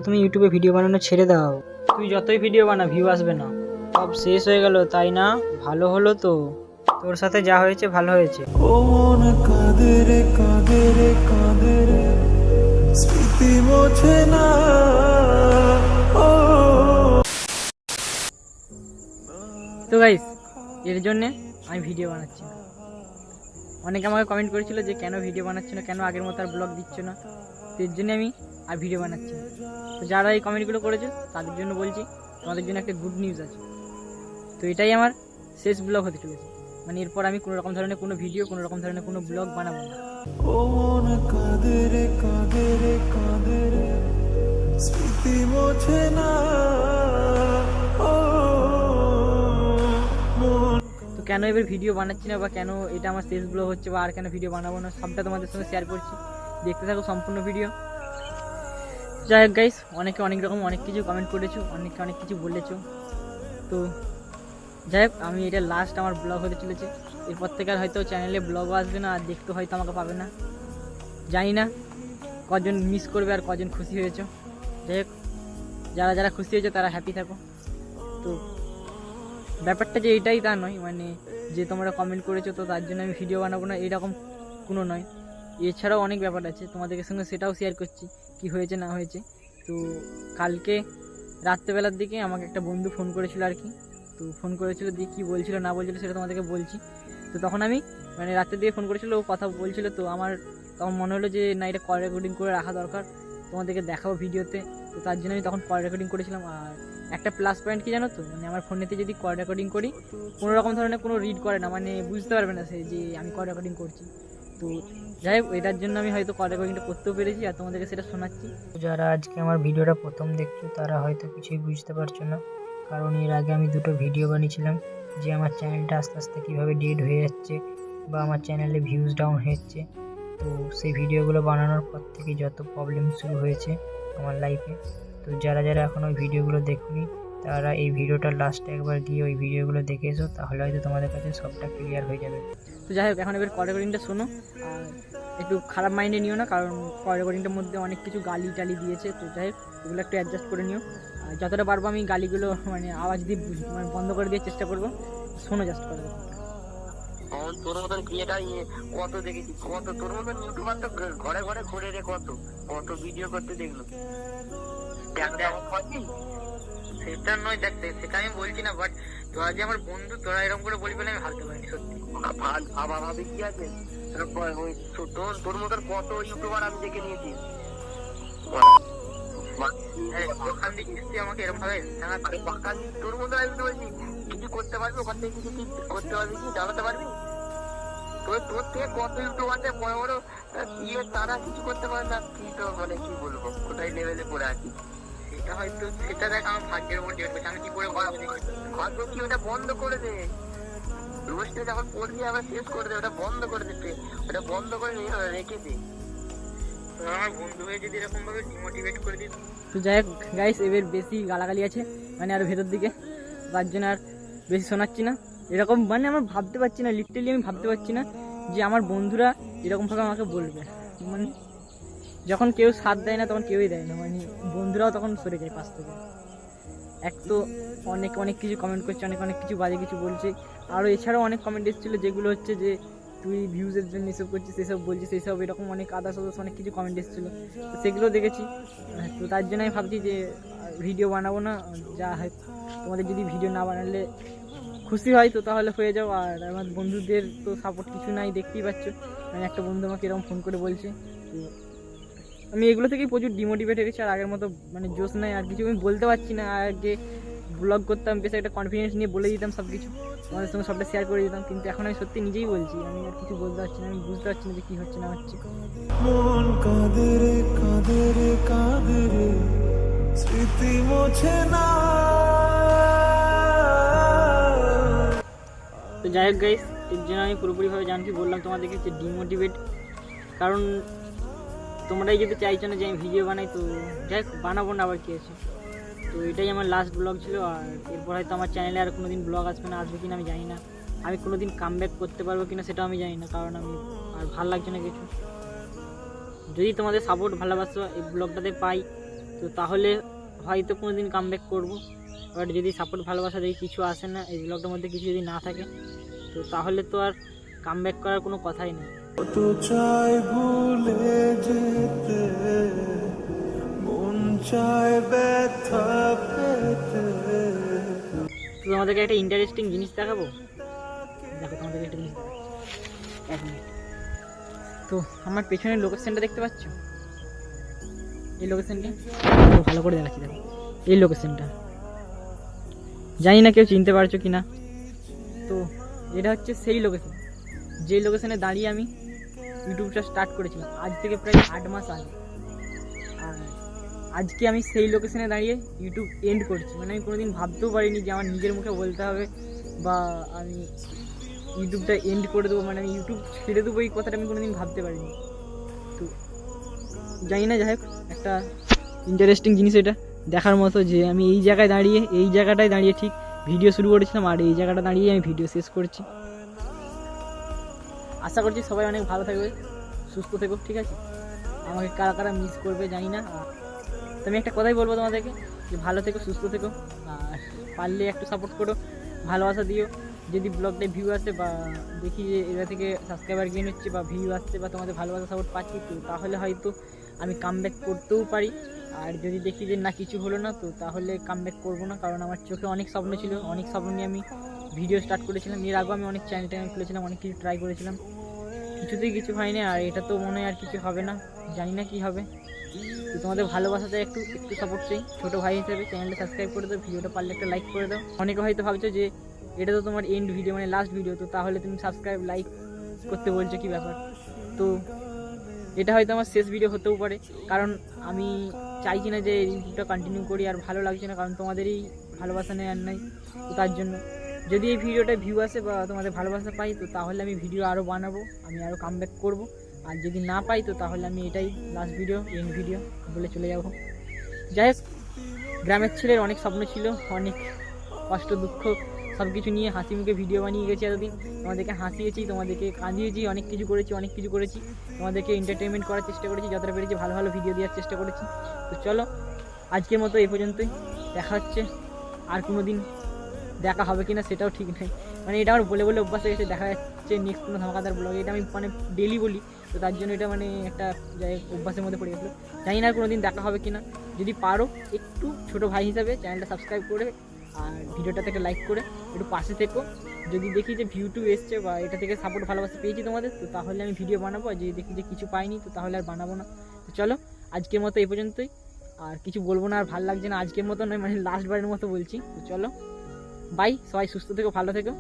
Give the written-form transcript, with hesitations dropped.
তুমি ইউটিউবে ভিডিও বানানো ছেড়ে দাও। তুই যতই ভিডিও বানা ভিউ আসবে না, সব শেষ হয়ে গেল তাই না? ভালো হলো তো, তোর সাথে যা হয়েছে ভালো হয়েছে। ও মন কাঁদে রে কাঁদে রে কাঁদে রে, স্মৃতি মোছে না। ও তো গাইস, এর জন্যে আমি ভিডিও বানাচ্ছি না। অনেকে আমাকে কমেন্ট করেছিল যে কেন ভিডিও বানাচ্ছ না, কেন আগের মতো আর ব্লগ দিচ্ছ না। তো এর জন্য আমি আর ভিডিও বানাচ্ছি না। তো যারা এই কমেন্টগুলো করেছো তাদের জন্য বলছি, তোমাদের জন্য একটা গুড নিউজ আছে। তো এটাই আমার শেষ ব্লগ হতে চলেছে। মানে এরপর আমি কোনো রকম ধরনের কোনো ভিডিও, কোনো রকম ধরনের কোনো ব্লগ বানাবো না। ও মন কাঁদে রে কাঁদে রে কাঁদে রে, স্মৃতি মোছে না। ও মন তো কেন এবার ভিডিও বানাচ্ছি না, বা কেন এটা আমার শেষ ব্লগ হচ্ছে, বা আর কেন ভিডিও বানাবো না, সবটা তোমাদের সঙ্গে শেয়ার করছি। দেখতে থাকো সম্পূর্ণ ভিডিও। যাই হোক গাইস, অনেকে অনেক রকম অনেক কিছু কমেন্ট করেছো, অনেকে অনেক কিছু বলেছো। তো যাই হোক, আমি এটা লাস্ট আমার ব্লগ হতে চলেছে। এরপর থেকে আর হয়তো চ্যানেলে ব্লগও আসবে না, আর দেখতে হয়তো আমাকে পাবে না। জানি না কজন মিস করবে আর কজন খুশি হয়েছো। যাই হোক, যারা যারা খুশি হয়েছে তারা হ্যাপি থাকো। তো ব্যাপারটা যে এটাই তা নয়, মানে যে তোমরা কমেন্ট করেছো তো তার জন্য আমি ভিডিও বানাবো না, এরকম কোনো নয়। এছাড়াও অনেক ব্যাপার আছে, তোমাদের সঙ্গে সেটাও শেয়ার করছি কি হয়েছে না হয়েছে। তো কালকে রাত্রেবেলার দিকে আমাকে একটা বন্ধু ফোন করেছিল আর কি। তো ফোন করেছিল, দিয়ে কী বলছিল না বলছিল সেটা তোমাদেরকে বলছি। তো তখন আমি মানে রাত্রে দিয়ে ফোন করেছিল, ও কথা বলছিল। তো আমার তখন মনে হলো যে না, এটা কল রেকর্ডিং করে রাখা দরকার, তোমাদেরকে দেখাবো ভিডিওতে। তো তার জন্য আমি তখন কল রেকর্ডিং করেছিলাম। আর একটা প্লাস পয়েন্ট কি জানো তো, মানে আমার ফোনেতে যদি কল রেকর্ডিং করি, কোনো রকম ধরনের কোনো রিড করে না, মানে বুঝতে পারবে না সে যে আমি কল রেকর্ডিং করছি। তো যাই হোক, এটার জন্য আমি হয়তো কল রেকর্ডিংটা করতেও পেরেছি আর তোমাদেরকে সেটা শোনাচ্ছি। যারা আজকে আমার ভিডিওটা প্রথম দেখছো তারা হয়তো কিছুই বুঝতে পারছো না, কারণ এর আগে আমি দুটো ভিডিও বানিয়েছিলাম যে আমার চ্যানেলটা আস্তে আস্তে কীভাবে ডেড হয়ে যাচ্ছে বা আমার চ্যানেলে ভিউজ ডাউন হচ্ছে। তো সেই ভিডিওগুলো বানানোর পর থেকে যত প্রবলেম শুরু হয়েছে আমার লাইফে। তো যারা যারা এখন ওই ভিডিওগুলো দেখোনি তারা এই ভিডিওটার লাস্টে একবার গিয়ে ওই ভিডিওগুলো দেখে এসো, তাহলে হয়তো তোমাদের কাছে সবটা ক্লিয়ার হয়ে যাবে। তো যাই হোক, এখন এবার কল রেকর্ডিংটা শোনো। আর একটু খারাপ মাইন্ডে নিও না, কারণ কল রেকর্ডিংটার মধ্যে অনেক কিছু গালি টালি দিয়েছে। তো যাই হোক, এগুলো একটু অ্যাডজাস্ট করে নিও। আর যতটা পারবো আমি গালিগুলো মানে আওয়াজ দিয়ে মানে বন্ধ করে দেওয়ার চেষ্টা করবো। শোনো জাস্ট করে। তোর মতন ক্রিয়েটার কত দেখেছি, কত তোর মতন ইউটিউবার তো ঘরে ঘরে ঘুরে রে, কত কত ভিডিও করতে দেখলো। সেটা নয়, দেখ সেটা আমি বলছি না, বাট তোরা যে আমার বন্ধু, তোরা এরকম করে বলবি না আমি ভাবতে পারিনি সত্যি। ভাবি কি আছে, তোর মতন কত ইউটিউবার আমি দেখে নিয়েছি। ওখান থেকে তুই আমাকে এরকম ভাবে তোর মতো আমি বলছি কিছু করতে পারবি, ওখান থেকে কিছু কি করতে পারবি, কি জানাতে পারবি? তোর থেকে কত ইউটিউবার বড় বড় তারা কিছু করতে পারে না, তুই তো মানে কি বলবো কোথায় লেভেলে পড়ে আছিস। সেটা হয়তো, সেটা দেখ আমার ভাগ্যের উপর ডিপেন্ড করছে, আমি কি করে ভাগ্য কি ওটা বন্ধ করে দে। রোজটা যখন পড়বি আবার শেষ করে দে, ওটা বন্ধ করে দিতে, ওটা বন্ধ করে রেখে দে। আমার বন্ধু হয়ে যদি এরকম ভাবে ডিমোটিভেট করে দিস। তো যাই হোক গাইস, এবার বেশি গালাগালি আছে মানে আরও ভেতর দিকে, তার জন্য আর বেশি শোনাচ্ছি না। এরকম মানে আমার ভাবতে পারছি না, লিটারালি আমি ভাবতে পারছি না যে আমার বন্ধুরা এরকমভাবে আমাকে বলবে। মানে যখন কেউ সাথ দেয় না তখন কেউই দেয় না, মানে বন্ধুরাও তখন সরে যায় পাশ থেকে। এক তো অনেক অনেক কিছু কমেন্ট করছে, অনেক অনেক কিছু বাজে কিছু বলছে। আরও এছাড়াও অনেক কমেন্ট এসেছিলো যেগুলো হচ্ছে যে তুই ভিউজের জন্য এসব করছিস, সেসব বলছিস, সেসব এরকম অনেক আদার্স অনেক কিছু কমেন্ট এসেছিলো। তো সেগুলো দেখেছি। তো তার জন্য আমি ভাবছি যে ভিডিও বানাবো না, যা হয় তোমাদের যদি ভিডিও না বানালে খুশি হয় তো তাহলে হয়ে যাও। আর আমার বন্ধুদের তো সাপোর্ট কিছু নাই, দেখতেই পাচ্ছ। মানে একটা বন্ধু আমাকে এরকম ফোন করে বলছে। তো আমি এগুলো থেকেই প্রচুর ডিমোটিভেট হয়ে গেছি, আর আগের মতো মানে জোশ নাই, আর কিছু আমি বলতে পারছি না। আগে ব্লগ করতাম, বেশ একটা কনফিডেন্স নিয়ে বলে দিতাম সব কিছু, তোমাদের সঙ্গে সবটা শেয়ার করে দিতাম। কিন্তু এখন আমি সত্যি নিজেই বলছি, আমি আর কিছু বলতে পারছি না, আমি বুঝতে পারছি না যে কী হচ্ছে না হচ্ছে। মন কাঁদে রে কাঁদে রে কাঁদে রে, স্মৃতি মোছে না। তো যাই হোক গাইস, এর জন্য আমি পুরোপুরিভাবে জানছি বললাম তোমাদেরকে যে ডিমোটিভেট, কারণ তোমরাই যদি চাইছো না যে আমি ভিডিও বানাই, তো যাই হোক বানাবো না, আবার কী আছে। তো এটাই আমার লাস্ট ব্লগ ছিল। আর এরপর হয়তো আমার চ্যানেলে আর কোনো দিন ব্লগ আসবে না, আসবে কিনা আমি জানি না। আমি কোনো দিন কামব্যাক করতে পারবো কিনা সেটাও আমি জানি না, কারণ আমি আর ভালো লাগছে না কিছু। যদি তোমাদের সাপোর্ট ভালোবাসা এই ব্লগটাতে পাই তো তাহলে হয়তো কোনো দিন কামব্যাক করবো। বাট যদি সাপোর্ট ভালোবাসা দেখি কিছু আসে না, এই ব্লগটার মধ্যে কিছু যদি না থাকে, তো তাহলে তো আর কামব্যাক করার কোনো কথাই নেই। কত চাই ভুলে যেতে, মন চায় ব্যথা পেতে। তো তোমাদেরকে একটা ইন্টারেস্টিং জিনিস দেখাবো, দেখো তোমাদেরকে একটা জিনিস দেখাচ্ছি, 1 মিনিট। তো আমার পেছনের লোকেশনটা দেখতে পাচ্ছ, এই লোকেশনটা ভালো করে দেখাচ্ছি, দেখো এই লোকেশনটা, জানি না কেউ চিনতে পারছো কি না। তো এটা হচ্ছে সেই লোকেশন, যে লোকেশনে দাঁড়িয়ে আমি ইউটিউবটা স্টার্ট করেছিলাম আজ থেকে প্রায় 8 মাস আগে। আর আজকে আমি সেই লোকেশনে দাঁড়িয়ে ইউটিউব এন্ড করছি। মানে আমি কোনোদিন ভাবতেও পারিনি যে আমার নিজের মুখে বলতে হবে বা আমি ইউটিউবটা এন্ড করে দেবো, মানে আমি ইউটিউব ছেড়ে দেবো, এই কথাটা আমি কোনোদিন ভাবতে পারিনি। তো জানি না, যাই হোক একটা ইন্টারেস্টিং জিনিস এটা দেখার মতো যে আমি এই জায়গায় দাঁড়িয়ে, এই জায়গাটায় দাঁড়িয়ে ঠিক ভিডিও শুরু করেছিলাম আর এই জায়গাটা দাঁড়িয়ে আমি ভিডিও শেষ করছি। আশা করছি সবাই অনেক ভালো থাকবে, সুস্থ থেকো, ঠিক আছে? আমাকে কারা কারা মিস করবে জানি না। তো আমি একটা কথাই বলবো তোমাদেরকে যে ভালো থেকো, সুস্থ থেকো, আর পারলে একটু সাপোর্ট করো, ভালোবাসা দিও। যদি ব্লগটায় ভিউ আসে বা দেখি যে এটা থেকে সাবস্ক্রাইবার গেইন হচ্ছে বা ভিউ আসছে বা তোমাদের ভালোবাসা সাপোর্ট পাচ্ছি, তো তাহলে হয়তো আমি কামব্যাক করতেও পারি। আর যদি দেখি যে না কিছু হলো না, তো তাহলে কামব্যাক করবো না, কারণ আমার চোখে অনেক স্বপ্ন ছিল, অনেক স্বপ্ন নিয়ে আমি ভিডিও স্টার্ট করেছিলাম। এর আগেও আমি অনেক চ্যানেল খুলেছিলাম, অনেক কিছু ট্রাই করেছিলাম, কিছুতেই কিছু হয়নি। আর এটা তো মনে হয় আর কিছু হবে না, জানি না কি হবে। তো তোমাদের ভালোবাসাতে একটু সাপোর্ট চাই, ছোটো ভাই হিসেবে চ্যানেলটা সাবস্ক্রাইব করে দাও, ভিডিওটা পারলে একটা লাইক করে দাও। অনেকে হয়তো ভাবছো যে এটা তো তোমার এন্ড ভিডিও, মানে লাস্ট ভিডিও, তো তাহলে তুমি সাবস্ক্রাইব লাইক করতে বলছো, কি ব্যাপার? তো এটা হয়তো আমার শেষ ভিডিও হতেও পারে, কারণ আমি চাইছি না যে ইউটিউবটা কন্টিনিউ করি, আর ভালো লাগছে না, কারণ তোমাদেরই ভালোবাসা নেই আর নাই। তো তার জন্য যদি এই ভিডিওটা ভিউ আসে বা তোমাদের ভালোবাসা পাই, তো তাহলে আমি ভিডিও আরও বানাবো, আমি আরও কামব্যাক করবো। আর যদি না পাই, তো তাহলে আমি এটাই লাস্ট ভিডিও, এন্ড ভিডিও বলে চলে যাবো। যাই হোক, গ্রামের ছেলের অনেক স্বপ্ন ছিল, অনেক কষ্ট দুঃখ সব কিছু নিয়ে হাসি মুখে ভিডিও বানিয়ে গেছি এতদিন। তোমাদেরকে হাসিয়েছি, তোমাদেরকে কাঁদিয়েছি, অনেক কিছু করেছি, তোমাদেরকে এন্টারটেনমেন্ট করার চেষ্টা করেছি, যতটা পেরেছি ভালো ভালো ভিডিও দেওয়ার চেষ্টা করেছি। তো চলো, আজকের মতো এই পর্যন্তই, দেখা হচ্ছে। আর কোনো দিন দেখা হবে কিনা সেটাও ঠিক নেই, মানে এটা আমার বলে অভ্যাস হয়ে গেছে, দেখা যাচ্ছে নেক্সট কোনো ধামাকাদার ব্লগ, এটা আমি মানে ডেলি বলি, তো তার জন্য এটা মানে একটা যাই অভ্যাসের মধ্যে পড়ে গেছিলো। জানি না আর কোনো দিন দেখা হবে কিনা, যদি পারো একটু ছোটো ভাই হিসাবে চ্যানেলটা সাবস্ক্রাইব করে আর ভিডিওটাতে একটা লাইক করে একটু পাশে থেকো। যদি দেখি যে ভিউ টু এসছে বা এটা থেকে সাপোর্ট ভালোবাসা পেয়েছি তোমাদের, তো তাহলে আমি ভিডিও বানাবো, আর যদি দেখি যে কিছু পাইনি, তো তাহলে আর বানাবো না। তো চলো, আজকের মতো এই পর্যন্তই, আর কিছু বলবো না, আর ভালো লাগছে না, আজকের মতো নয়, মানে লাস্টবারের মতো বলছি। তো চলো, বাই, সবাই সুস্থ থেকো, ভালো থেকো।